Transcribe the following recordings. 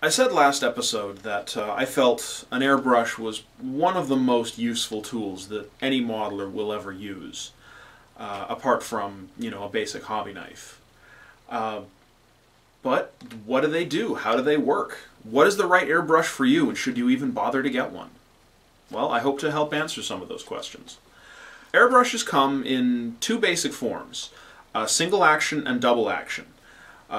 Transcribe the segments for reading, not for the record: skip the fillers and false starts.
I said last episode that I felt an airbrush was one of the most useful tools that any modeler will ever use, apart from, a basic hobby knife. But what do they do? How do they work? What is the right airbrush for you, and should you even bother to get one? Well, I hope to help answer some of those questions. Airbrushes come in two basic forms, single action and double action.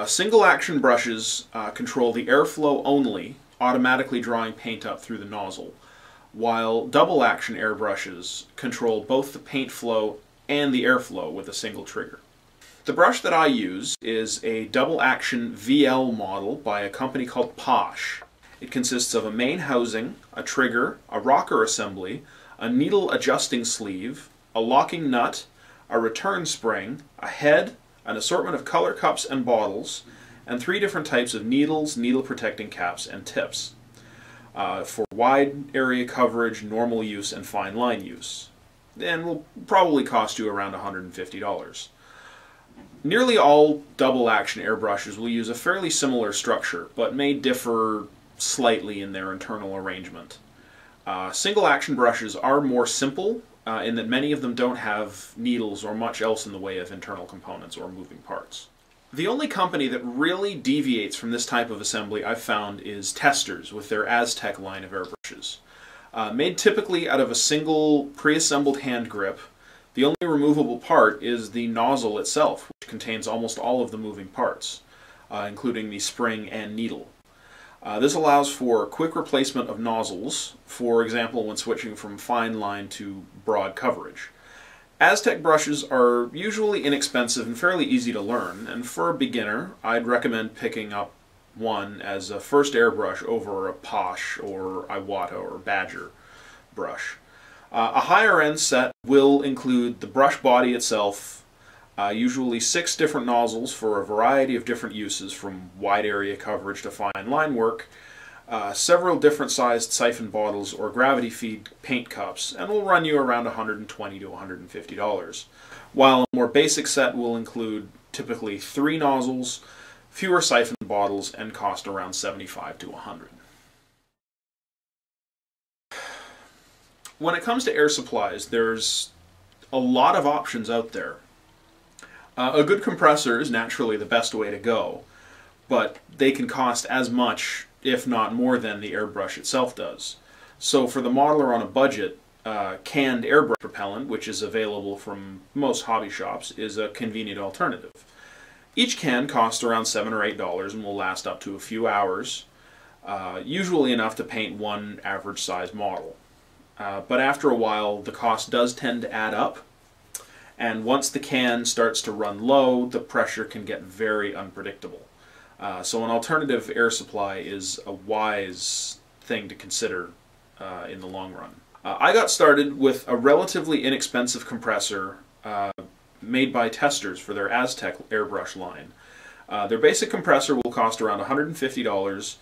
Single action brushes control the airflow only, automatically drawing paint up through the nozzle, while double action airbrushes control both the paint flow and the airflow with a single trigger. The brush that I use is a double action VL model by a company called Posh. It consists of a main housing, a trigger, a rocker assembly, a needle adjusting sleeve, a locking nut, a return spring, a head, an assortment of color cups and bottles, and 3 different types of needles, needle protecting caps, and tips for wide area coverage, normal use, and fine line use. And will probably cost you around $150. Nearly all double action airbrushes will use a fairly similar structure, but may differ slightly in their internal arrangement. Single action brushes are more simple in that many of them don't have needles or much else in the way of internal components or moving parts. The only company that really deviates from this type of assembly I've found is Testors with their Aztec line of airbrushes. Made typically out of a single pre-assembled hand grip, the only removable part is the nozzle itself, which contains almost all of the moving parts, including the spring and needle. This allows for quick replacement of nozzles, for example when switching from fine line to broad coverage. Aztec brushes are usually inexpensive and fairly easy to learn, and for a beginner I'd recommend picking up one as a first airbrush over a Posh or Iwata or Badger brush. A higher end set will include the brush body itself, usually 6 different nozzles for a variety of different uses from wide area coverage to fine line work, several different sized siphon bottles or gravity feed paint cups, and will run you around $120 to $150. While a more basic set will include typically 3 nozzles, fewer siphon bottles, and cost around $75 to $100. When it comes to air supplies, there's a lot of options out there. A good compressor is naturally the best way to go, but they can cost as much, if not more, than the airbrush itself does. So for the modeler on a budget, canned airbrush propellant, which is available from most hobby shops, is a convenient alternative. Each can costs around $7 or $8 and will last up to a few hours, usually enough to paint one average size model. But after a while, the cost does tend to add up, and once the can starts to run low, the pressure can get very unpredictable. So an alternative air supply is a wise thing to consider in the long run. I got started with a relatively inexpensive compressor made by Testors for their Aztec airbrush line. Their basic compressor will cost around $150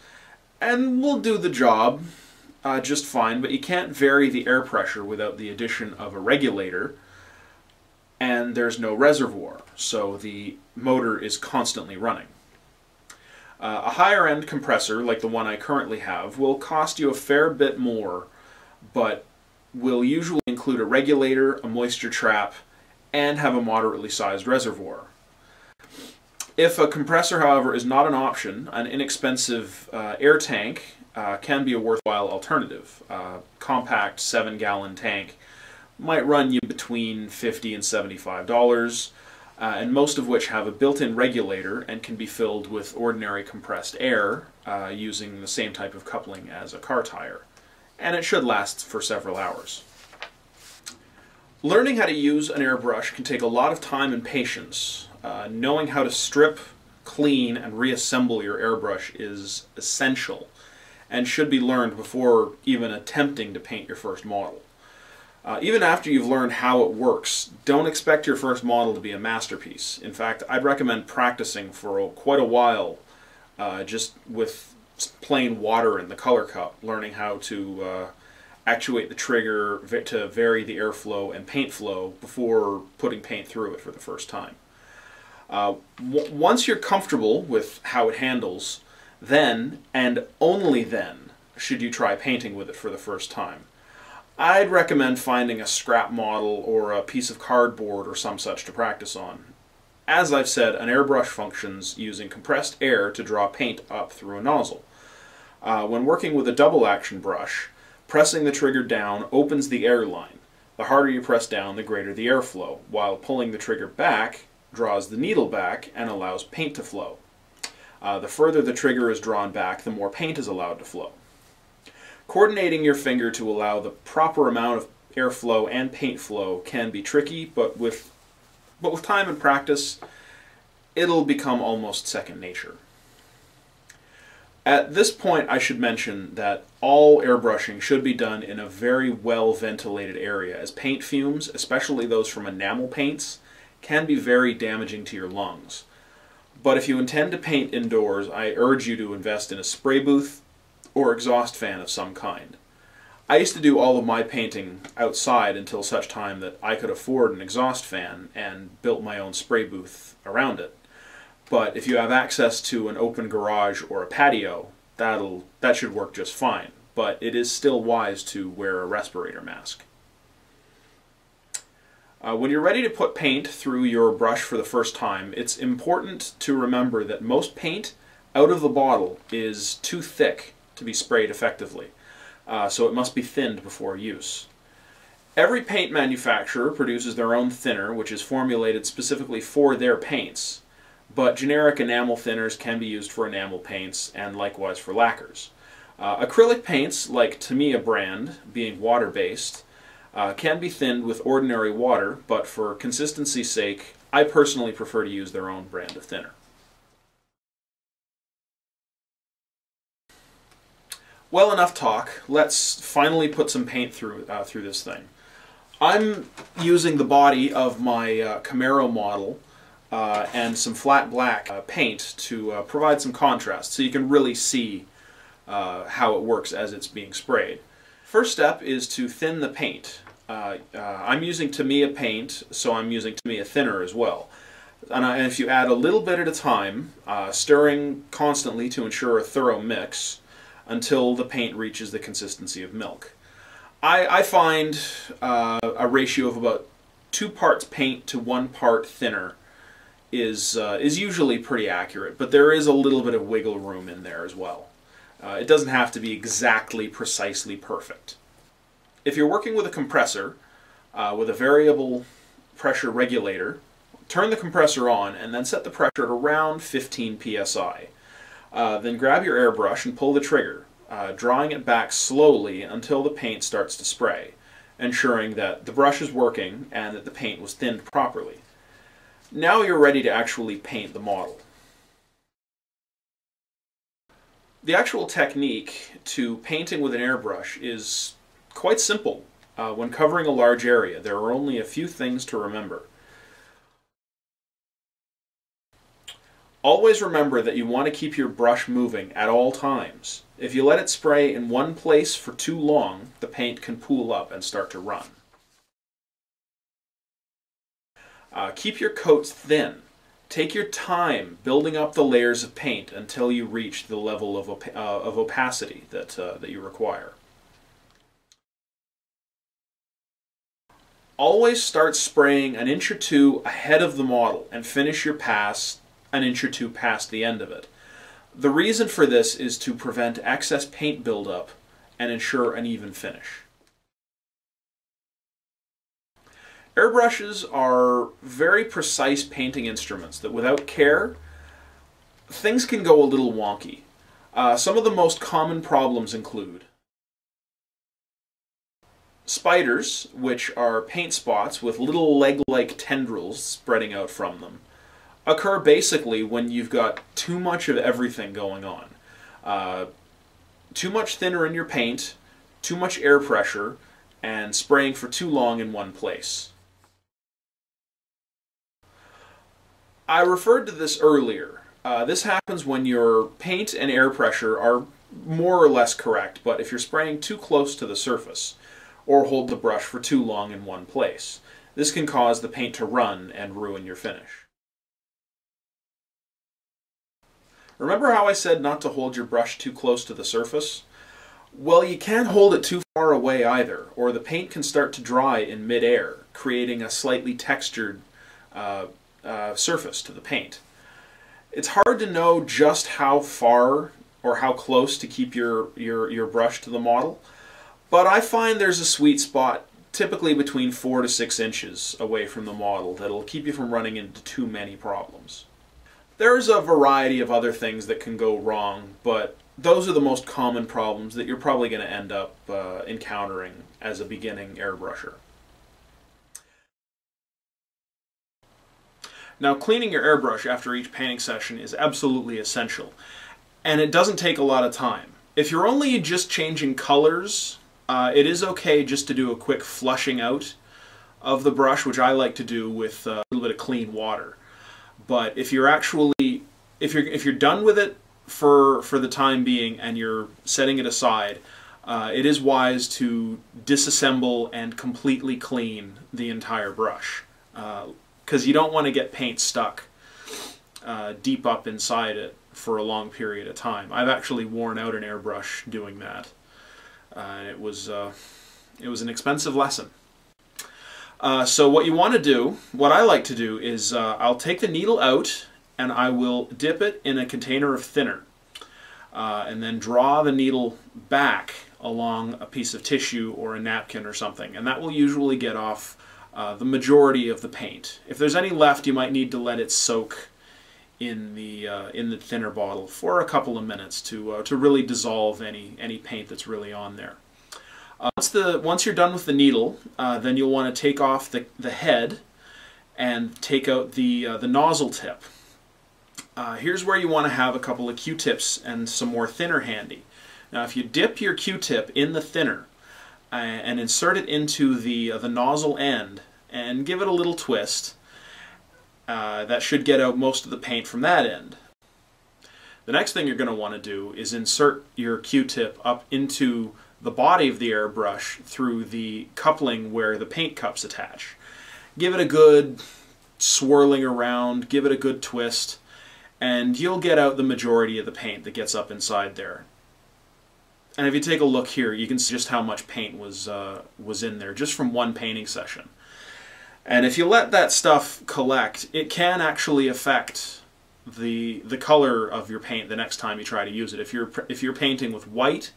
and will do the job just fine, but you can't vary the air pressure without the addition of a regulator, and there's no reservoir, so the motor is constantly running. A higher end compressor, like the one I currently have, will cost you a fair bit more, but will usually include a regulator, a moisture trap, and have a moderately sized reservoir. If a compressor, however, is not an option, an inexpensive air tank can be a worthwhile alternative. A compact 7-gallon tank might run you between $50 and $75, and most of which have a built-in regulator and can be filled with ordinary compressed air using the same type of coupling as a car tire. And it should last for several hours. Learning how to use an airbrush can take a lot of time and patience. Knowing how to strip, clean, and reassemble your airbrush is essential and should be learned before even attempting to paint your first model. Even after you've learned how it works, don't expect your first model to be a masterpiece. In fact, I'd recommend practicing for quite a while just with plain water in the color cup, learning how to actuate the trigger to vary the airflow and paint flow before putting paint through it for the first time. Once you're comfortable with how it handles, Then, and only then, should you try painting with it for the first time. I'd recommend finding a scrap model or a piece of cardboard or some such to practice on. As I've said, an airbrush functions using compressed air to draw paint up through a nozzle. When working with a double action brush, pressing the trigger down opens the air line. The harder you press down, the greater the airflow, while pulling the trigger back draws the needle back and allows paint to flow. The further the trigger is drawn back, the more paint is allowed to flow. Coordinating your finger to allow the proper amount of airflow and paint flow can be tricky, but with time and practice, it'll become almost second nature. At this point, I should mention that all airbrushing should be done in a very well ventilated area, as paint fumes, especially those from enamel paints, can be very damaging to your lungs. But if you intend to paint indoors, I urge you to invest in a spray booth or exhaust fan of some kind. I used to do all of my painting outside until such time that I could afford an exhaust fan and built my own spray booth around it. But if you have access to an open garage or a patio, that should work just fine. But it is still wise to wear a respirator mask. When you're ready to put paint through your brush for the first time, it's important to remember that most paint out of the bottle is too thick to be sprayed effectively, so it must be thinned before use. Every paint manufacturer produces their own thinner, which is formulated specifically for their paints, but generic enamel thinners can be used for enamel paints and likewise for lacquers. Acrylic paints, like Tamiya brand, being water-based, can be thinned with ordinary water, but for consistency's sake, I personally prefer to use their own brand of thinner. Well, enough talk. Let's finally put some paint through this thing. I'm using the body of my Camaro model and some flat black paint to provide some contrast so you can really see how it works as it's being sprayed. First step is to thin the paint. I'm using Tamiya paint, so I'm using Tamiya thinner as well. And if you add a little bit at a time, stirring constantly to ensure a thorough mix until the paint reaches the consistency of milk. I find a ratio of about 2 parts paint to 1 part thinner is usually pretty accurate, but there is a little bit of wiggle room in there as well. It doesn't have to be exactly precisely perfect. If you're working with a compressor with a variable pressure regulator, turn the compressor on and then set the pressure at around 15 psi. Then grab your airbrush and pull the trigger, drawing it back slowly until the paint starts to spray, ensuring that the brush is working and that the paint was thinned properly. Now you're ready to actually paint the model. The actual technique to painting with an airbrush is quite simple. When covering a large area, there are only a few things to remember. Always remember that you want to keep your brush moving at all times. If you let it spray in one place for too long, the paint can pool up and start to run. Keep your coats thin. Take your time building up the layers of paint until you reach the level of opacity that you require. Always start spraying an inch or two ahead of the model and finish your pass an inch or two past the end of it. The reason for this is to prevent excess paint buildup and ensure an even finish. Airbrushes are very precise painting instruments that without care, things can go a little wonky. Some of the most common problems include spiders, which are paint spots with little leg-like tendrils spreading out from them, occur basically when you've got too much of everything going on. Too much thinner in your paint, too much air pressure, and spraying for too long in one place. I referred to this earlier. This happens when your paint and air pressure are more or less correct, but if you're spraying too close to the surface, or hold the brush for too long in one place, this can cause the paint to run and ruin your finish. Remember how I said not to hold your brush too close to the surface? Well, you can't hold it too far away either, or the paint can start to dry in mid-air, creating a slightly textured surface to the paint. It's hard to know just how far or how close to keep your brush to the model, but I find there's a sweet spot typically between 4 to 6 inches away from the model that'll keep you from running into too many problems. There's a variety of other things that can go wrong, but those are the most common problems that you're probably going to end up encountering as a beginning airbrusher. Now, cleaning your airbrush after each painting session is absolutely essential, and it doesn't take a lot of time. If you're only just changing colors, it is okay just to do a quick flushing out of the brush, which I like to do with a little bit of clean water. But if you're actually, if you're done with it for the time being and you're setting it aside, it is wise to disassemble and completely clean the entire brush, because you don't want to get paint stuck deep up inside it for a long period of time. I've actually worn out an airbrush doing that. It was an expensive lesson. So what you want to do, what I like to do is I'll take the needle out and I will dip it in a container of thinner and then draw the needle back along a piece of tissue or a napkin or something, and that will usually get off the majority of the paint. If there's any left, you might need to let it soak in the thinner bottle for a couple of minutes to really dissolve any paint that's really on there. Once you're done with the needle, then you'll want to take off the head and take out the nozzle tip. Here's where you want to have a couple of Q-tips and some more thinner handy. Now, if you dip your Q-tip in the thinner and insert it into the nozzle end and give it a little twist, that should get out most of the paint from that end. The next thing you're going to want to do is insert your Q-tip up into the body of the airbrush through the coupling where the paint cups attach. Give it a good swirling around, give it a good twist, and you'll get out the majority of the paint that gets up inside there. And if you take a look here, you can see just how much paint was in there just from one painting session. And if you let that stuff collect, it can actually affect the color of your paint the next time you try to use it. If you're painting with white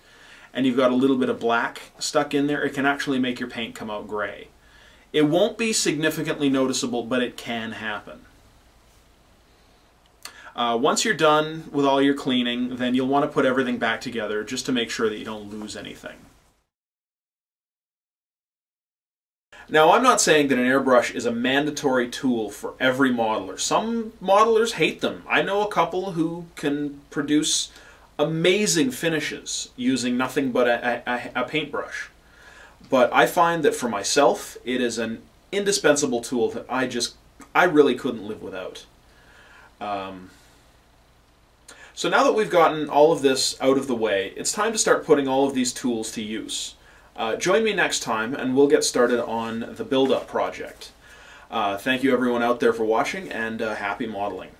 and you've got a little bit of black stuck in there, it can actually make your paint come out gray. It won't be significantly noticeable, but it can happen. Once you're done with all your cleaning, then you'll want to put everything back together just to make sure that you don't lose anything. Now, I'm not saying that an airbrush is a mandatory tool for every modeler. Some modelers hate them. I know a couple who can produce amazing finishes using nothing but a paintbrush. But I find that for myself, it is an indispensable tool that I really couldn't live without. So now that we've gotten all of this out of the way, it's time to start putting all of these tools to use. Join me next time and we'll get started on the build-up project. Thank you everyone out there for watching, and happy modeling.